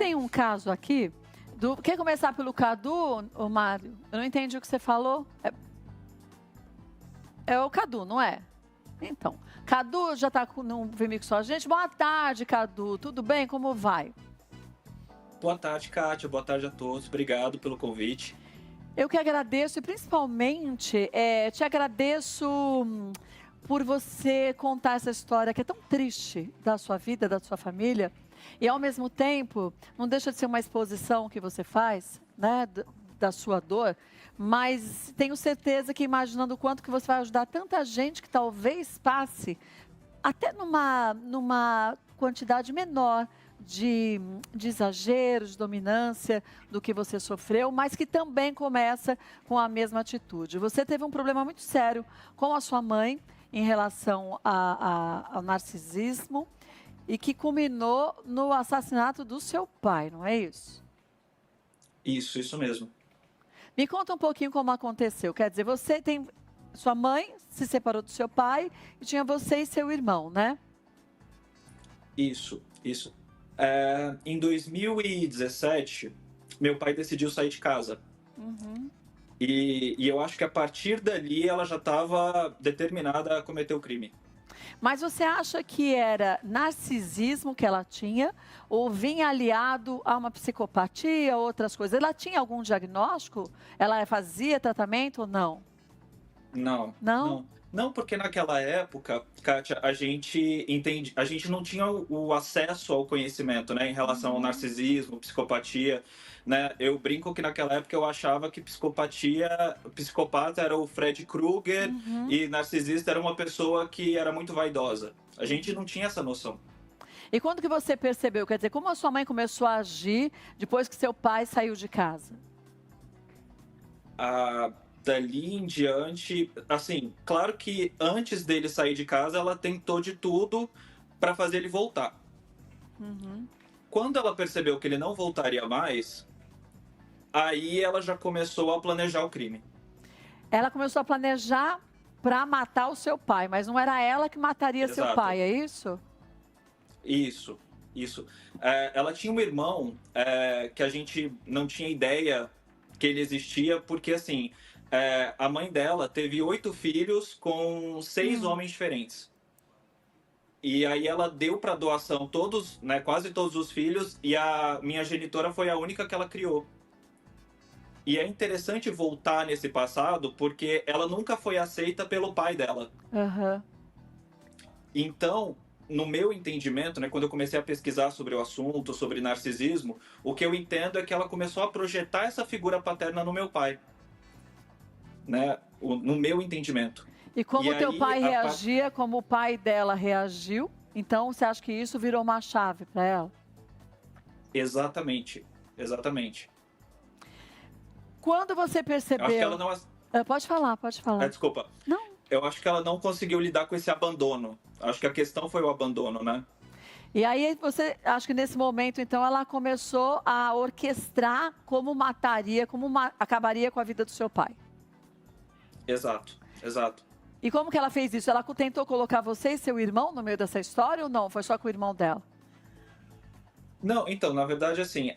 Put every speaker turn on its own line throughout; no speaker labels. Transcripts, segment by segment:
tem um caso aqui. Quer começar pelo Cadu, ô Mário? Eu não entendi o que você falou. É o Cadu, não é? Então, Cadu já está no Vem com a gente. Boa tarde, Cadu. Tudo bem? Como vai?
Boa tarde, Kátia. Boa tarde a todos. Obrigado pelo convite.
Eu que agradeço e principalmente te agradeço por você contar essa história que é tão triste da sua vida, da sua família. E ao mesmo tempo, não deixa de ser uma exposição que você faz, né, da sua dor. Mas tenho certeza que imaginando o quanto que você vai ajudar tanta gente que talvez passe até numa quantidade menor de exagero, de dominância do que você sofreu, mas que também começa com a mesma atitude. Você teve um problema muito sério com a sua mãe em relação ao narcisismo e que culminou no assassinato do seu pai, não é isso?
Isso mesmo.
Me conta um pouquinho como aconteceu. Quer dizer, sua mãe se separou do seu pai e tinha você e seu irmão, né?
Isso. Em 2017, meu pai decidiu sair de casa.
Uhum.
E eu acho que a partir dali ela já estava determinada a cometer o crime.
Mas você acha que era narcisismo que ela tinha ou vinha aliado a uma psicopatia, outras coisas? Ela tinha algum diagnóstico? Ela fazia tratamento ou não?
Não.
Não?
Não, porque naquela época, Kátia, a gente não tinha o acesso ao conhecimento, né, em relação ao narcisismo, psicopatia, né? Eu brinco que naquela época eu achava que psicopata era o Fred Krueger e narcisista era uma pessoa que era muito vaidosa. A gente não tinha essa noção.
E quando que você percebeu? Quer dizer, como a sua mãe começou a agir depois que seu pai saiu de casa?
Dali em diante, assim, claro que antes dele sair de casa, ela tentou de tudo para fazer ele voltar. Quando ela percebeu que ele não voltaria mais, aí ela já começou a planejar o crime.
Ela começou a planejar para matar o seu pai, mas não era ela que mataria seu
Exato.
pai, é isso?
Isso. Ela tinha um irmão que a gente não tinha ideia que ele existia, porque assim, a mãe dela teve 8 filhos com 6 homens diferentes. E aí ela deu para doação todos, né, quase todos os filhos, e a minha genitora foi a única que ela criou. E é interessante voltar nesse passado, porque ela nunca foi aceita pelo pai dela. Então, no meu entendimento, né, quando eu comecei a pesquisar sobre o assunto, sobre narcisismo, o que eu entendo é que ela começou a projetar essa figura paterna no meu pai. Né, no meu entendimento.
E como o teu pai reagia, como o pai dela reagiu, então você acha que isso virou uma chave para ela?
Exatamente.
Quando você percebeu...
Acho que ela não...
Pode falar.
Desculpa.
Não.
Eu acho que ela não conseguiu lidar com esse abandono. Acho que a questão foi o abandono, né?
E aí você, acho que nesse momento, então, ela começou a orquestrar como mataria, acabaria com a vida do seu pai.
Exato.
E como que ela fez isso? Ela tentou colocar você e seu irmão no meio dessa história ou não? Foi só com o irmão dela?
Não, então, na verdade, assim,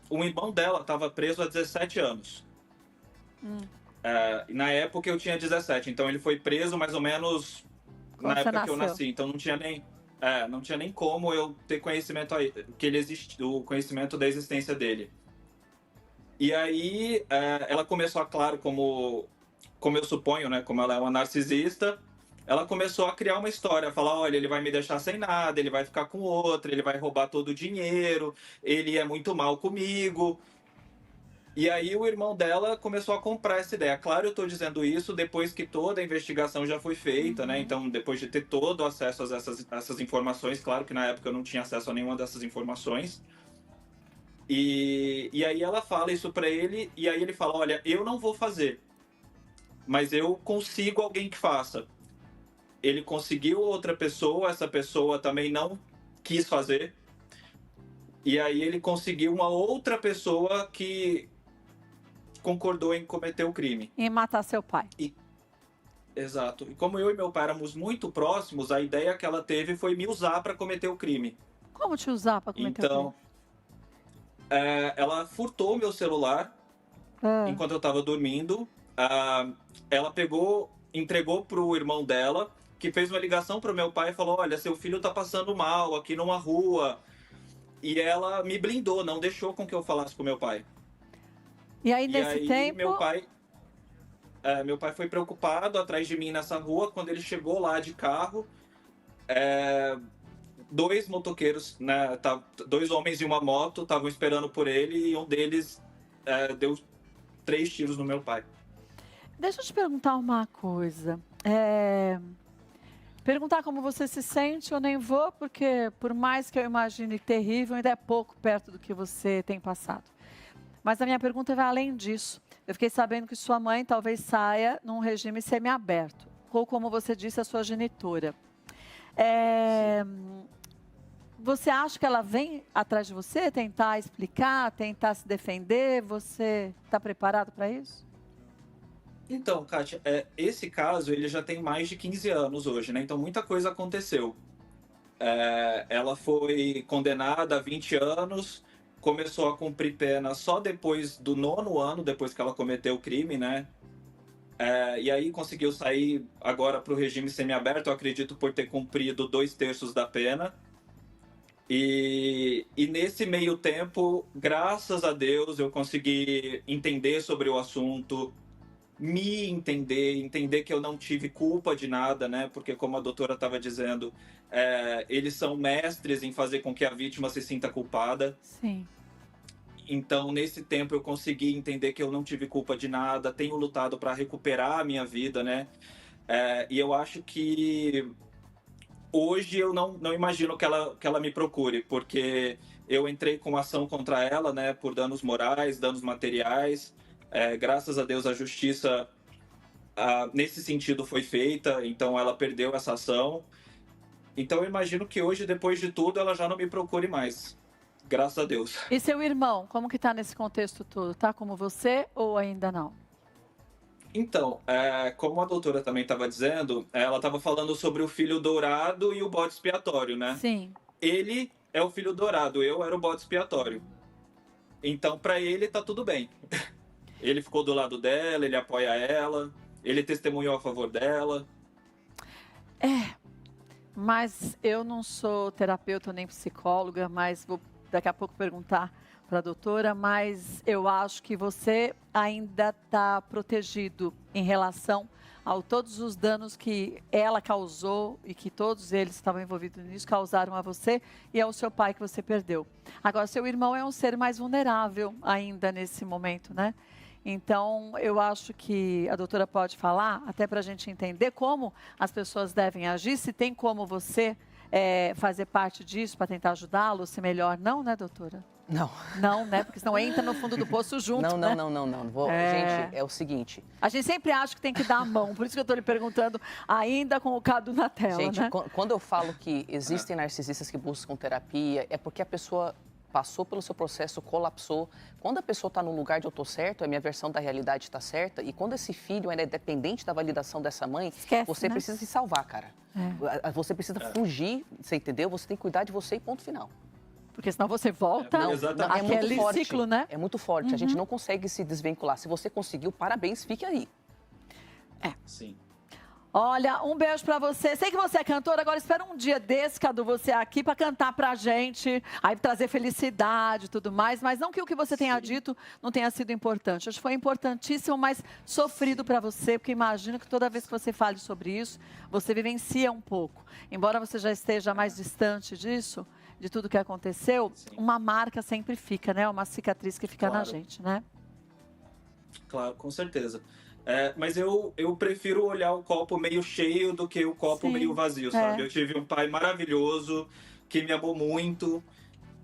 o irmão dela estava preso há 17 anos. Na época eu tinha 17, então ele foi preso mais ou menos na época que eu nasci. Então não tinha nem como eu ter conhecimento que ele o conhecimento da existência dele. E aí ela começou, claro, como eu suponho, né, como ela é uma narcisista, ela começou a criar uma história, a falar, olha, ele vai me deixar sem nada, ele vai ficar com outra, ele vai roubar todo o dinheiro, ele é muito mal comigo. E aí o irmão dela começou a comprar essa ideia. Claro, eu estou dizendo isso depois que toda a investigação já foi feita, né? Então, depois de ter todo o acesso a essas informações, claro que na época eu não tinha acesso a nenhuma dessas informações. E aí ela fala isso para ele, e aí ele fala, olha, eu não vou fazer, mas eu consigo alguém que faça. Ele conseguiu outra pessoa, essa pessoa também não quis fazer. E aí ele conseguiu uma outra pessoa que concordou em cometer o crime.
Em matar seu pai.
Exato. E como eu e meu pai éramos muito próximos, a ideia que ela teve foi me usar para cometer o crime.
Como te usar para cometer o
Então, ela furtou meu celular
crime?
enquanto eu estava dormindo. Ela entregou pro irmão dela, que fez uma ligação pro meu pai e falou: olha, seu filho tá passando mal aqui numa rua. E ela me blindou, não deixou com que eu falasse com meu pai.
E aí,
E
nesse
aí,
tempo...
meu pai foi preocupado atrás de mim nessa rua. Quando ele chegou lá de carro, dois motoqueiros, né, dois homens e uma moto estavam esperando por ele, e um deles deu 3 tiros no meu pai.
Deixa eu te perguntar uma coisa. Perguntar como você se sente eu nem vou, porque por mais que eu imagine terrível, ainda é pouco perto do que você tem passado. Mas a minha pergunta vai além disso. Eu fiquei sabendo que sua mãe talvez saia num regime semiaberto, ou como você disse, a sua genitora. Você acha que ela vem atrás de você, tentar explicar, tentar se defender? Você está preparado para isso?
Então, Kátia, esse caso ele já tem mais de 15 anos hoje, né? Então muita coisa aconteceu. Ela foi condenada a 20 anos, começou a cumprir pena só depois do 9º ano, depois que ela cometeu o crime, né? E aí conseguiu sair agora para o regime semiaberto, eu acredito, por ter cumprido 2/3 da pena. E nesse meio tempo, graças a Deus, eu consegui entender sobre o assunto, me entender que eu não tive culpa de nada, né? Porque, como a doutora estava dizendo, eles são mestres em fazer com que a vítima se sinta culpada.
Sim.
Então, nesse tempo, eu consegui entender que eu não tive culpa de nada, tenho lutado para recuperar a minha vida, né? E eu acho que hoje eu não imagino que ela me procure, porque eu entrei com ação contra ela, né? Por danos morais, danos materiais. Graças a Deus, a justiça, nesse sentido, foi feita, então ela perdeu essa ação. Então, eu imagino que hoje, depois de tudo, ela já não me procure mais. Graças a Deus.
E seu irmão, como que tá nesse contexto todo? Tá como você ou ainda não?
Então, como a doutora também estava dizendo, ela estava falando sobre o filho dourado e o bode expiatório, né?
Sim.
Ele é o filho dourado, eu era o bode expiatório. Então, para ele, tá tudo bem. Ele ficou do lado dela, ele apoia ela, ele testemunhou a favor dela.
Mas eu não sou terapeuta nem psicóloga, mas vou daqui a pouco perguntar para a doutora, mas eu acho que você ainda está protegido em relação a todos os danos que ela causou e que todos eles estavam envolvidos nisso causaram a você e ao seu pai que você perdeu. Agora, seu irmão é um ser mais vulnerável ainda nesse momento, né? Então, eu acho que a doutora pode falar, até para a gente entender como as pessoas devem agir, se tem como você fazer parte disso para tentar ajudá-lo, se melhor não, né, doutora?
Não.
Não, né? Porque senão entra no fundo do poço junto,
Não,
né?
não. Gente, é o seguinte.
A gente sempre acha que tem que dar a mão, por isso que eu estou lhe perguntando, ainda com o Cadu na tela,
Gente,
né?
quando eu falo que existem narcisistas que buscam terapia, é porque a pessoa passou pelo seu processo, colapsou. Quando a pessoa está num lugar de eu tô certo, a minha versão da realidade está certa, e quando esse filho é dependente da validação dessa mãe,
Esquece,
você
né?
precisa se salvar, cara. Você precisa fugir, você entendeu? Você tem que cuidar de você e ponto final.
Porque senão você volta
exatamente.
aquele ciclo, né?
É muito forte, a gente não consegue se desvincular. Se você conseguiu, parabéns, fique aí.
Sim.
Olha, um beijo pra você. Sei que você é cantora, agora espera um dia desse, Cadu, você aqui pra cantar pra gente, aí trazer felicidade e tudo mais, mas não que o que você tenha dito não tenha sido importante. Acho que foi importantíssimo, mas sofrido pra você, porque imagino que toda vez que você fale sobre isso, você vivencia um pouco. Embora você já esteja mais distante disso, de tudo que aconteceu, uma marca sempre fica, né? Uma cicatriz que fica na gente, né?
Claro, com certeza. Mas eu prefiro olhar o copo meio cheio do que o copo meio vazio, sabe? Eu tive um pai maravilhoso, que me amou muito,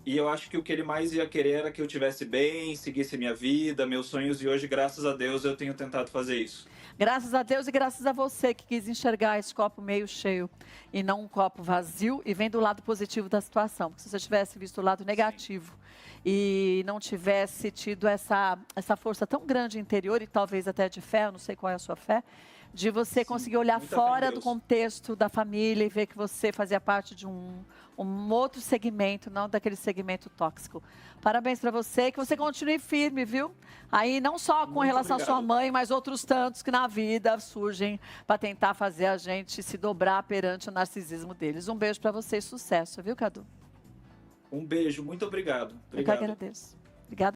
e eu acho que o que ele mais ia querer era que eu tivesse bem, seguisse minha vida, meus sonhos, e hoje, graças a Deus, eu tenho tentado fazer isso.
Graças a Deus e graças a você que quis enxergar esse copo meio cheio e não um copo vazio e vendo o lado positivo da situação. Porque se você tivesse visto o lado negativo e não tivesse tido essa força tão grande interior e talvez até de fé, eu não sei qual é a sua fé, de você conseguir olhar
muita fé em
fora do
Deus.
contexto da família e ver que você fazia parte de um outro segmento, não daquele segmento tóxico. Parabéns para você, que você continue firme, viu? Aí não só com
Muito
relação à sua
obrigado.
mãe, mas outros tantos que na vida surgem para tentar fazer a gente se dobrar perante o narcisismo deles. Um beijo para você e sucesso, viu, Cadu?
Um beijo, muito obrigado.
Eu que
Obrigado.
agradeço. Obrigada.